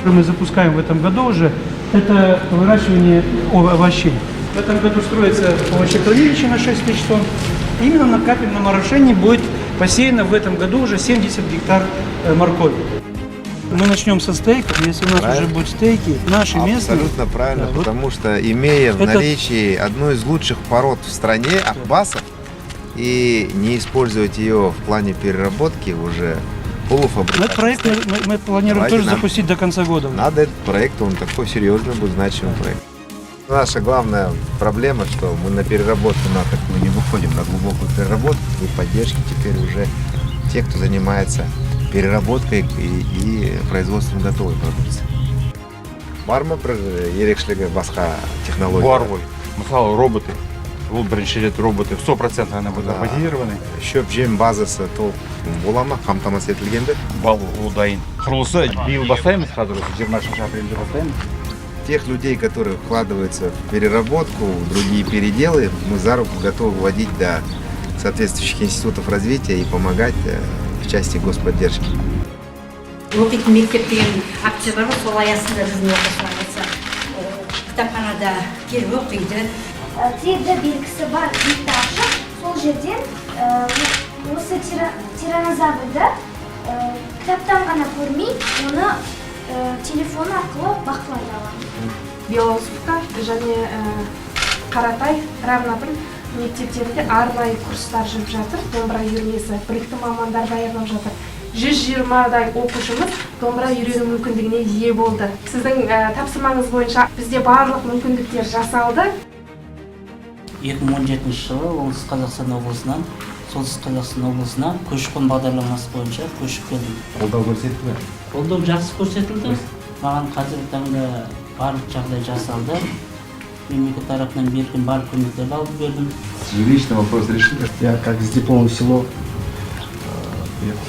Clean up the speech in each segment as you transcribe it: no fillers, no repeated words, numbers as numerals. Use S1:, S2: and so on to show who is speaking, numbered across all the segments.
S1: Мы запускаем в этом году уже, это выращивание овощей. В этом году строится овощехранилище на 6 тысяч тонн. Именно на капельном орошении будет посеяно в этом году уже 70 гектар моркови. Мы начнем со стейков, если у нас
S2: правильно.
S1: уже будут стейки, наши местные.
S2: Абсолютно правильно,
S1: Да, вот
S2: потому что имея в наличии одну из лучших пород в стране, акбасов, и не использовать ее в плане переработки уже полуфабрикатов.
S1: Этот проект мы планируем
S2: Давайте
S1: тоже
S2: нам
S1: запустить до конца года.
S2: Надо этот проект, он такой серьезный будет, значимый проект. Наша главная проблема, что мы на переработку на такую не выходим, на глубокую переработку, и поддержки теперь уже тех, кто занимается переработкой и производством готовой продукции. Бар ма бір ерекшелігі басқа технология?
S3: Бар ғой. Мысалы роботы. Бұл бірінші рет роботы 100% ғана буде автоматизированы.
S2: Шөп жем базасы толық бола ма, қамтамасыз етілген бе?
S3: Бал ол дайын. Құрылысы биыл бастаймыз, қазір 20 апрельде бастаймыз.
S2: Тех людей, которые вкладываются в переработку, в другие переделы, мы за руку готовы вводить до соответствующих институтов развития и помогать в части господдержки.
S4: Оқитын мектеп деген акция бар ғой, сол аясында біздің оқушыларымыз кітапханада келіп оқиды.
S5: 3D белгісі бар бетті ашып, сол жерден осы тиранозаврды кітаптан ғана көрмей, оны телефон арқылы бақылай алады.
S6: Белоусовка және Қаратай, Равнапіль мектептерінде арнайы курстар жүріп жатыр. Домбыра үйірмесі білікті мамандар даярлап жатыр. 120-дай оқушымыз домбыра үйрену мүмкіндігіне ие болды. Сіздің тапсырмаңыз бойынша бізде барлық мүмкіндіктер жасалды.
S7: 2017 жылы Оңтүстік Қазақстан облысынан Солтүстік Қазақстан облысына көші-қон бағдарламасы бойынша көшіп келдім.
S2: Қолдау көрсетті ме?
S7: Қолдау жақсы көрсетілді. Маған қазіргі таңда барлық жағдай жасалды. Мемлекет тарапынан берген барлық көмектерді алып бердім.
S2: Жилищный вопрос решили?
S8: Я как с дипломом в село,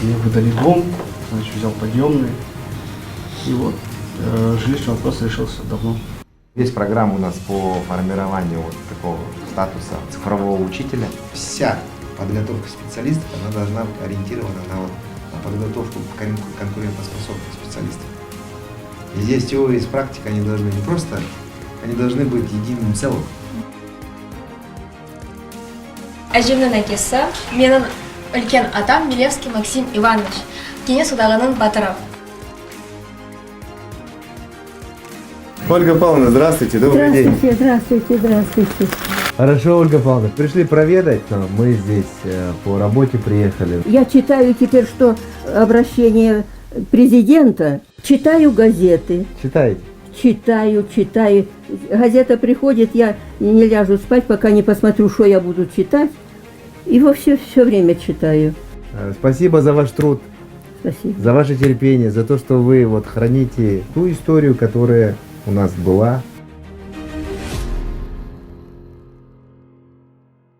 S8: мне выдали дом, значит, взял подъемный. И вот жилищный вопрос решился давно.
S2: Есть программа у нас по формированию вот такого статуса цифрового учителя. Вся подготовка специалистов, она должна быть ориентирована на подготовку конкурентоспособных специалистов. И здесь теория и практика, они должны не просто, они должны быть единым целым.
S9: Әжемнің әкесі, менің үлкен атам Милевский Максим Иванович, кеңес одағының батыры.
S2: Ольга Павловна, здравствуйте, добрый день.
S10: Здравствуйте.
S2: Хорошо, Ольга Павловна, пришли проведать, но мы здесь по работе приехали.
S10: Я читаю теперь, что обращение президента, читаю газеты.
S2: Читаете?
S10: Читаю. Газета приходит, я не ляжу спать, пока не посмотрю, что я буду читать. И все время читаю.
S2: Спасибо за ваш труд.
S10: Спасибо.
S2: За ваше терпение, за то, что вы вот храните ту историю, которая у нас была,